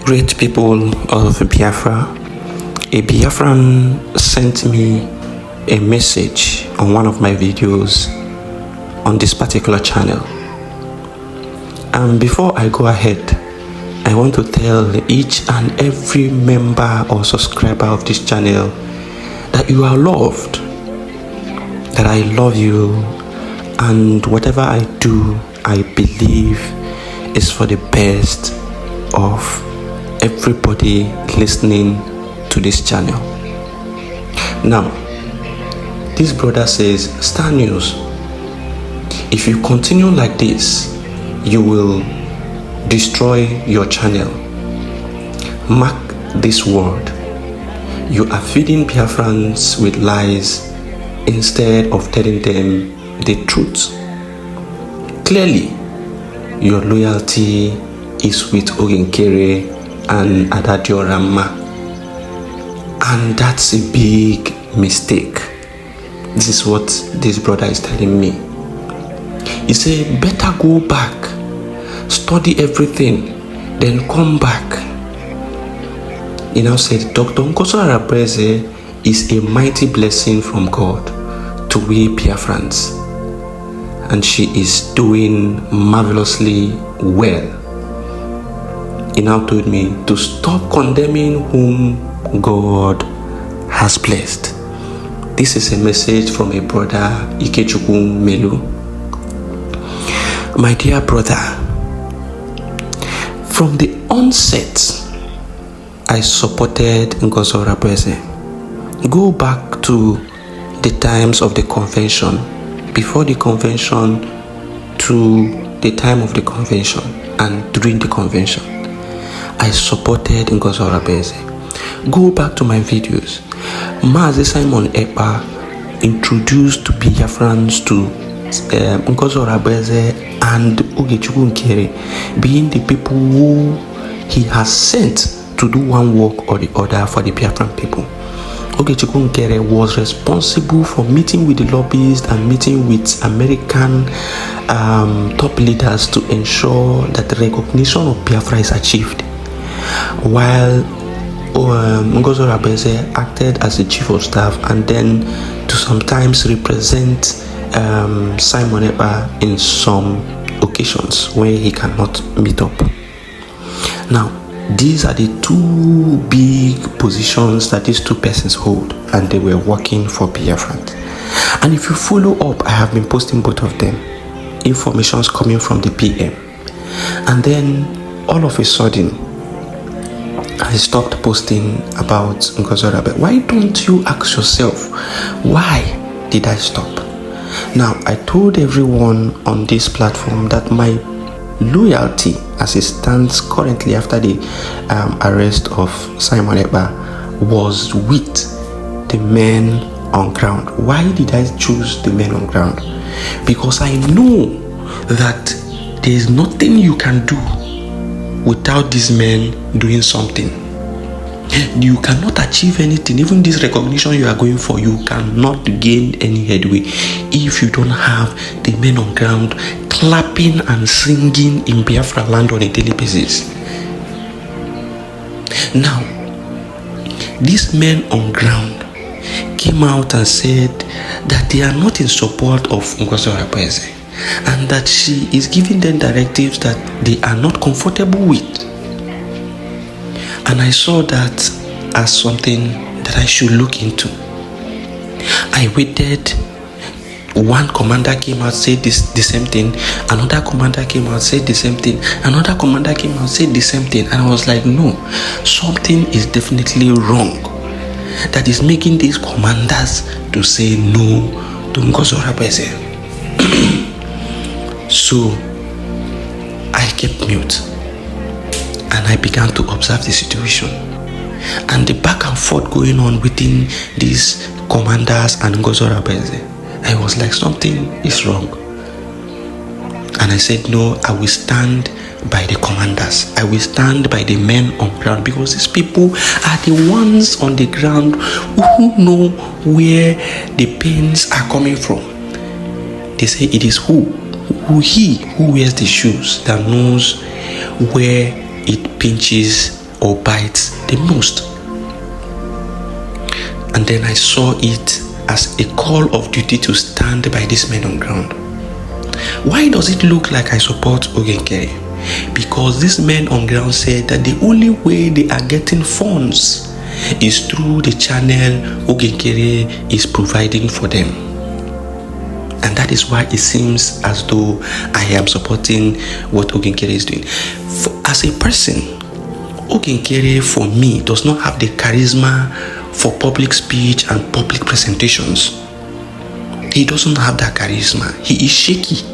Great people of Biafra, a Biafran sent me a message on one of my videos on this particular channel. And before I go ahead, I want to tell each and every member or subscriber of this channel that you are loved, that I love you, and whatever I do, I believe is for the best of everybody listening to this channel. Now, this brother says, Star News, if you continue like this, you will destroy your channel. Mark this word. You are feeding Biafrans with lies instead of telling them the truth. Clearly, your loyalty is with Ogenkere and Adadio Rama, and that's a big mistake. This is what this brother is telling me. He said, better go back, study everything, then come back. He now said, Dr. Orabueze is a mighty blessing from God to we Biafrans, and she is doing marvelously well. He now told me to stop condemning whom God has blessed. This is a message from a brother, Ikechukwu Melu. My dear brother, from the onset, I supported Ngozi Orabueze. Go back to the times of the convention, before the convention, to the time of the convention, and during the convention. I supported Ngozi Orabueze. Go back to my videos. Mazi Simon Ekpa introduced Biafrans to Ngozi Orabueze and Ogechukwu Nkere being the people who he has sent to do one work or the other for the Biafran people. Ogechukwu Nkere was responsible for meeting with the lobbyists and meeting with American top leaders to ensure that the recognition of Biafra is achieved, while Ngozi Orabueze acted as the chief of staff and then to sometimes represent Simon Ekpa in some occasions where he cannot meet up. Now, these are the two big positions that these two persons hold, and they were working for Biafran. And if you follow up, I have been posting both of them, informations coming from the PM. And then all of a sudden, I stopped posting about Ngozi Orabueze. Why don't you ask yourself, why did I stop? Now, I told everyone on this platform that my loyalty as it stands currently after the arrest of Simon Ekpa was with the men on ground. Why did I choose the men on ground? Because I know that there is nothing you can do without these men doing something. You cannot achieve anything. Even this recognition you are going for, you cannot gain any headway if you don't have the men on ground clapping and singing in Biafra land on a daily basis. Now, these men on ground came out and said that they are not in support of Ngozi Orabueze, and that she is giving them directives that they are not comfortable with. And I saw that as something that I should look into. I waited. One commander came out, said the same thing. Another commander came out, said the same thing. Another commander came out, said the same thing. And I was like, no, something is definitely wrong that is making these commanders to say no to Ngozi Orabueze. So I kept mute and I began to observe the situation and the back and forth going on within these commanders and Ngozi Orabueze. I was like, something is wrong. And I said, no, I will stand by the commanders. I will stand by the men on ground, because these people are the ones on the ground who know where the pains are coming from. They say it is he who wears the shoes that knows where it pinches or bites the most. And then I saw it as a call of duty to stand by these men on ground. Why does it look like I support Ogenkere? Because these men on ground said that the only way they are getting funds is through the channel Ogenkere is providing for them. And that is why it seems as though I am supporting what Ogenkere is doing. As a person, Ogenkere for me does not have the charisma for public speech and public presentations. He doesn't have that charisma. He is shaky.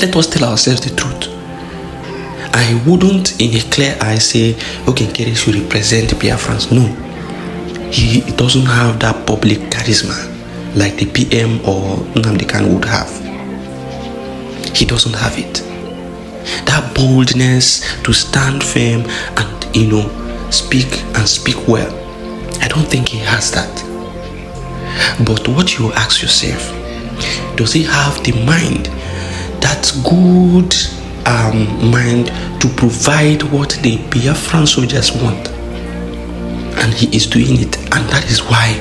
Let us tell ourselves the truth. I wouldn't in a clear eye say Ogenkere should represent Biafrans. No. He doesn't have that public charisma like the PM or Nnamdi Kanu would have. He doesn't have it. That boldness to stand firm and speak well. I don't think he has that. But what you ask yourself, does he have the mind, that good mind to provide what the Biafran soldiers want? And he is doing it, and that is why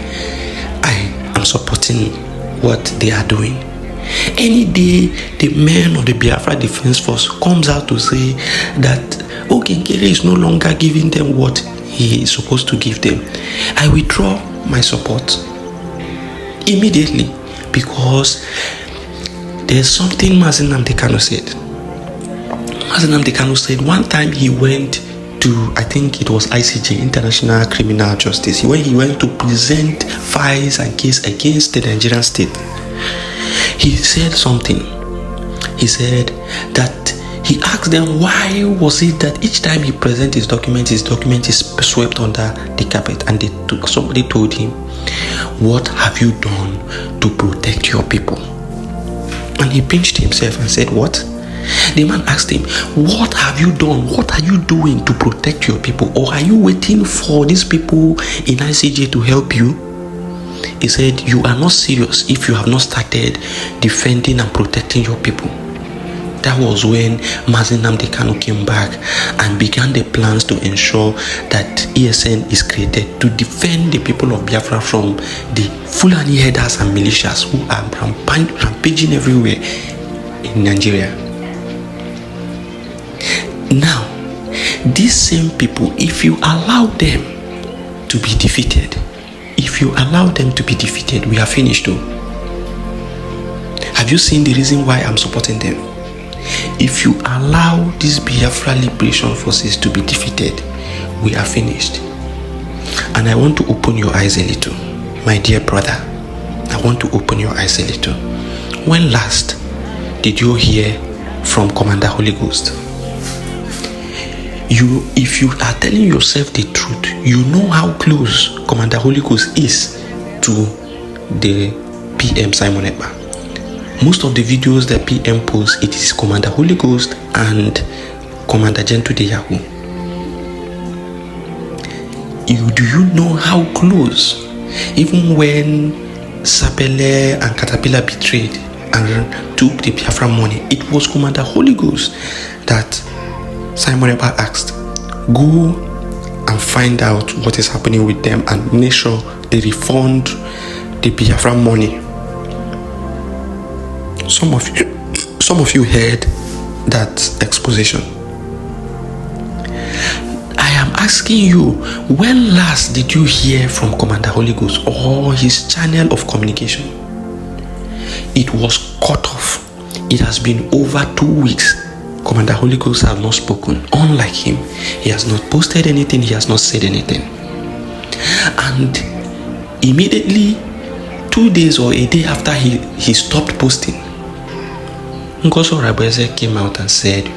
I am supporting what they are doing. Any day the men of the Biafra Defense Force comes out to say that Ogenkere is no longer giving them what he is supposed to give them, I withdraw my support immediately, because there's something Mazi Nnamdi Kanu said. Mazi Nnamdi Kanu said one time he went to, I think it was ICJ, International Criminal Justice, when he went to present files and case against the Nigerian state. He said something. He said that he asked them why was it that each time he presents his document is swept under the carpet, and somebody told him, what have you done to protect your people? And he pinched himself and said, what? The man asked him, what have you done? What are you doing to protect your people? Or are you waiting for these people in ICJ to help you? He said, you are not serious if you have not started defending and protecting your people. That was when Mazi Nnamdi Kanu came back and began the plans to ensure that ESN is created to defend the people of Biafra from the Fulani herders and militias who are rampaging everywhere in Nigeria. Now, these same people, if you allow them to be defeated, we are finished though. Have you seen the reason why I'm supporting them? If you allow these Biafra Liberation Forces to be defeated, we are finished. And I want to open your eyes a little, my dear brother. I want to open your eyes a little. When last did you hear from Commander Holy Ghost? If you are telling yourself the truth, you know how close Commander Holy Ghost is to the PM Simon Ekpa. Most of the videos that PM posts, it is Commander Holy Ghost and Commander Gentle de Yahoo. Do you know how close? Even when Sapele and Caterpillar betrayed and took the Biafra money, it was Commander Holy Ghost that Simon Ekpa asked, go and find out what is happening with them and make sure they refund the Biafra money. Some of you heard that exposition. I am asking you, when last did you hear from Commander Holy Ghost or his channel of communication? It was cut off. It has been over 2 weeks. Commander Holy Ghost have not spoken. Unlike him, he has not posted anything, he has not said anything. And immediately, 2 days or a day after he stopped posting, Ngozi Orabueze came out and said,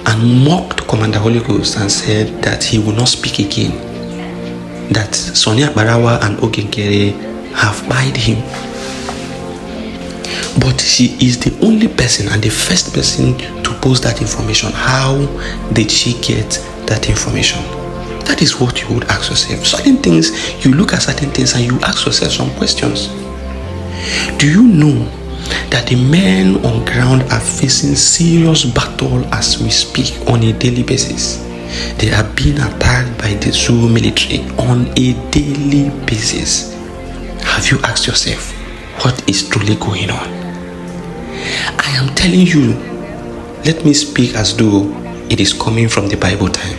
and mocked Commander Holy Ghost and said that he will not speak again. That Sonia Barawa and Ogenkere have buyed him. But she is the only person and the first person to post that information. How did she get that information? That is what you would ask yourself. Certain things, you look at certain things and you ask yourself some questions. Do you know that the men on ground are facing serious battle as we speak on a daily basis? They are being attacked by the Zoo military on a daily basis. Have you asked yourself what is truly going on? I am telling you, let me speak as though it is coming from the Bible time.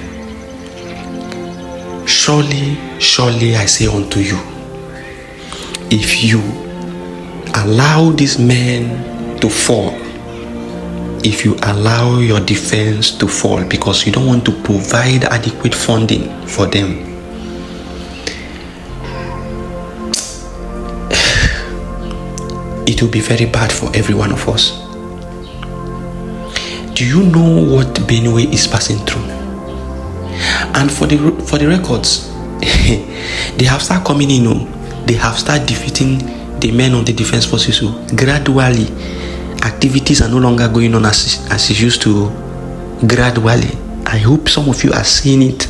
Surely, surely I say unto you, if you allow these men to fall, if you allow your defense to fall because you don't want to provide adequate funding for them, it will be very bad for every one of us. Do you know what Benue is passing through? And for the records, they have started coming in. They have started defeating the men of the defense forces. Gradually, activities are no longer going on as it used to. Gradually, I hope some of you are seeing it.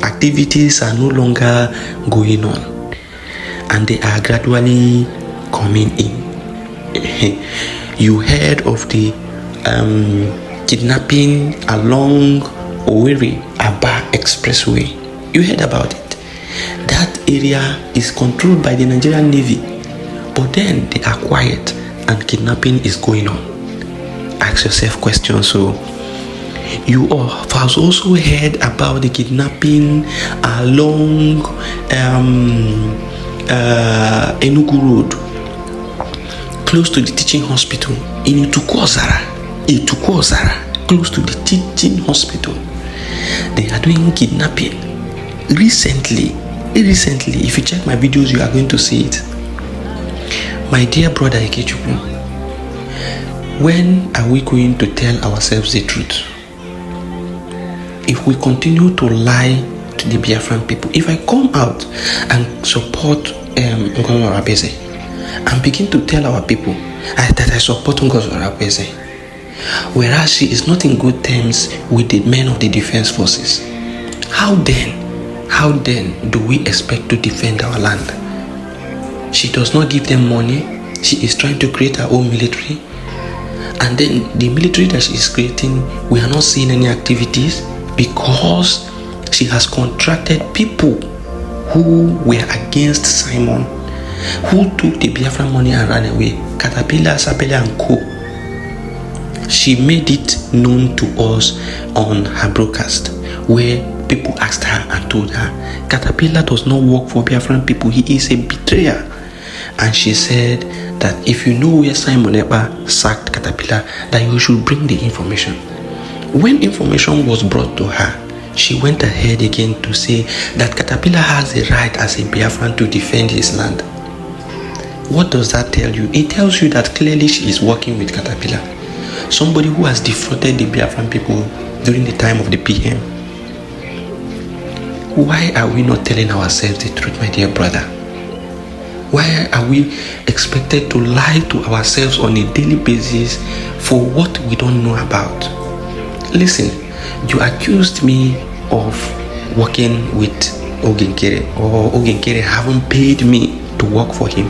Activities are no longer going on, and they are gradually coming in. You heard of the kidnapping along Owerri-Aba Expressway. You heard about it. That area is controlled by the Nigerian Navy, but then they are quiet and kidnapping is going on. Ask yourself questions. So you have also heard about the kidnapping along Enugu Road, close to the teaching hospital in Ituku-Ozara, close to the teaching hospital. They are doing kidnapping. Recently, if you check my videos, you are going to see it. My dear brother Ikechukwu, when are we going to tell ourselves the truth? If we continue to lie to the Biafran people, if I come out and support Orabueze and begin to tell our people that I support Orabueze, whereas she is not in good terms with the men of the defense forces, how then do we expect to defend our land? She does not give them money. She is trying to create her own military, and then the military that she is creating, we are not seeing any activities because she has contracted people who were against Simon, who took the Biafran money and ran away. Caterpillar, Sapele and Co. She made it known to us on her broadcast, where people asked her and told her, Caterpillar does not work for Biafran people, he is a betrayer. And she said that if you know where Simon Ekpa sacked Caterpillar, that you should bring the information. When information was brought to her, she went ahead again to say that Caterpillar has the right as a Biafran to defend his land. What does that tell you? It tells you that clearly she is working with Caterpillar, somebody who has defrauded the Biafran people during the time of the PM. Why are we not telling ourselves the truth, my dear brother? Why are we expected to lie to ourselves on a daily basis for what we don't know about? Listen, you accused me of working with Ogenkere, or Ogenkere haven't paid me to work for him.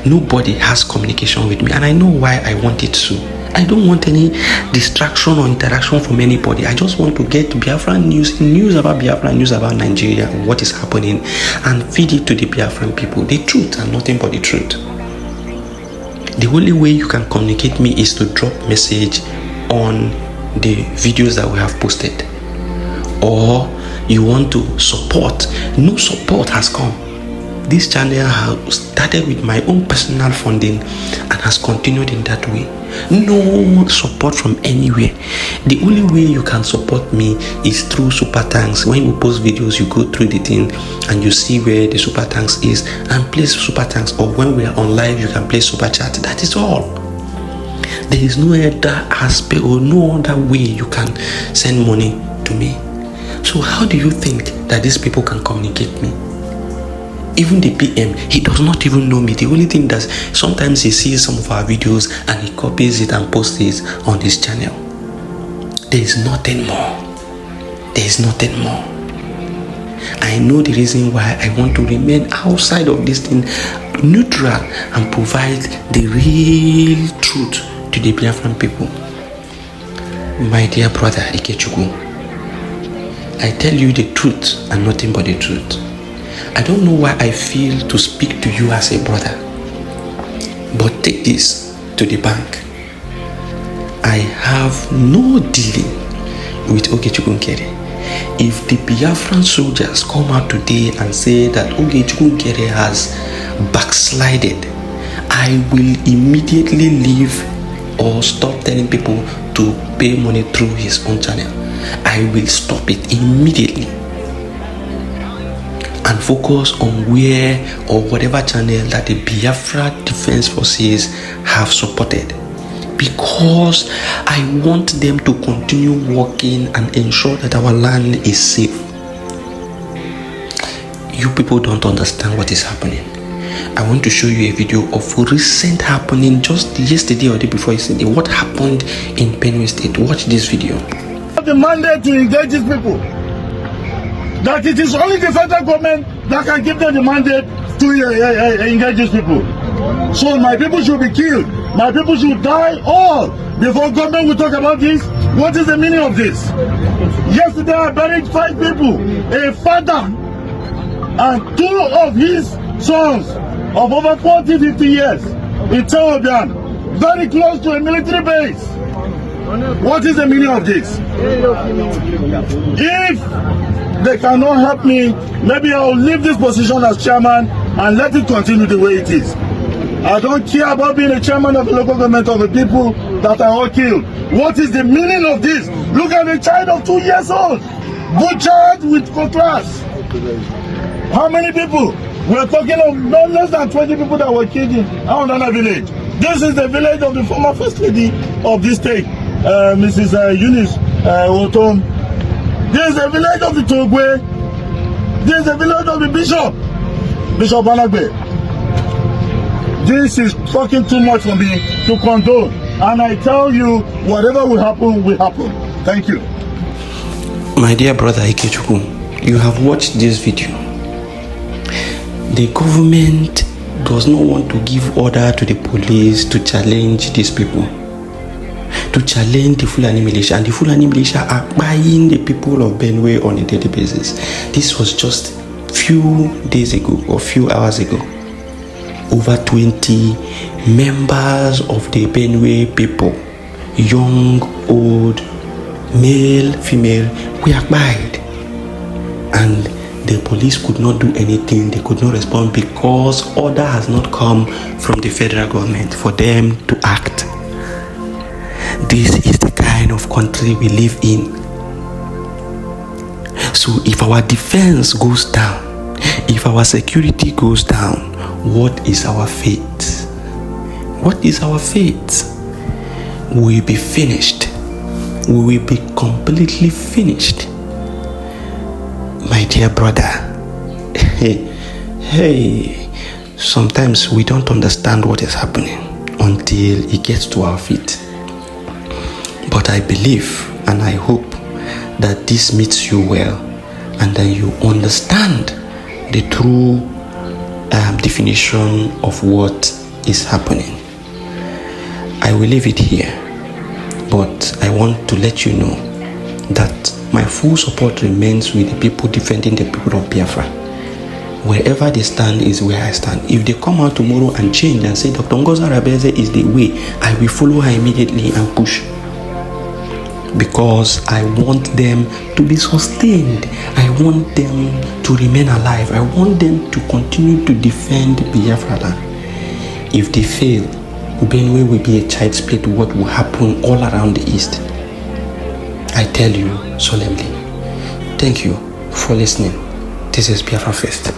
Nobody has communication with me, and I know why I want it to. I don't want any distraction or interaction from anybody. I just want to get Biafran news about Biafran, news about Nigeria, what is happening, and feed it to the Biafran people. The truth and nothing but the truth. The only way you can communicate me is to drop message on the videos that we have posted. Or you want to support. No support has come. This channel has started with my own personal funding and has continued in that way. No support from anywhere. The only way you can support me is through super thanks. When you post videos, you go through the thing and you see where the super thanks is and place super thanks. Or when we are on live, you can place super chat. That is all. There is no other aspect or no other way you can send money to me. So how do you think that these people can communicate me? Even the PM, he does not even know me. The only thing that sometimes he sees some of our videos and he copies it and posts it on his channel. There is nothing more. There is nothing more. I know the reason why I want to remain outside of this thing, neutral, and provide the real truth to the Biafran people. My dear brother Ikechukwu, I tell you the truth and nothing but the truth. I don't know why I feel to speak to you as a brother, but take this to the bank. I have no dealing with Ogechukwu Nkere. If the Biafran soldiers come out today and say that Ogechukwu Nkere has backslided, I will immediately leave or stop telling people to pay money through his own channel. I will stop it immediately and focus on where or whatever channel that the Biafra Defense Forces have supported, because I want them to continue working and ensure that our land is safe. You people don't understand what is happening. I want to show you a video of recent happening just yesterday or the day before yesterday. What happened in Benue State? Watch this video. The mandate to engage these people. That it is only the federal government that can give them the mandate to engage these people. So my people should be killed. My people should die all before government will talk about this. What is the meaning of this? Yesterday I buried 5 people, a father and 2 of his sons of over 40-50 years in Teobian, very close to a military base. What is the meaning of this? If they cannot help me, maybe I'll leave this position as chairman and let it continue the way it is. I don't care about being a chairman of the local government of the people that are all killed. What is the meaning of this? Look at a child of 2 years old, butchered with cutlass. How many people? We're talking of not less than 20 people that were killed in Aondana village. This is the village of the former first lady of this state, Mrs. Eunice Otom. This is the village of the Togwe. This is the village of the Bishop Banagbe. This is fucking too much for me to condone. And I tell you, whatever will happen, will happen. Thank you. My dear brother Ikechukwu, you have watched this video. The government does not want to give order to the police to challenge these people, to challenge the Fulani militia, and the Fulani militia are buying the people of Benue on a daily basis. This was just few days ago or few hours ago. Over 20 members of the Benue people, young, old, male, female, were buyed, and the police could not do anything. They could not respond because order has not come from the federal government for them to act. This is the kind of country we live in. So if our defense goes down, if our security goes down, what is our fate? What is our fate? We will be finished. We will be completely finished. My dear brother, hey, sometimes we don't understand what is happening until it gets to our feet. But I believe and I hope that this meets you well and that you understand the true definition of what is happening. I will leave it here, but I want to let you know that my full support remains with the people defending the people of Biafra. Wherever they stand is where I stand. If they come out tomorrow and change and say Dr. Ngozi Orabueze is the way, I will follow her immediately and push. Because I want them to be sustained. I want them to remain alive. I want them to continue to defend Biafra land. If they fail, Benue will be a child's play to what will happen all around the East. I tell you solemnly. Thank you for listening. This is Biafra Fest.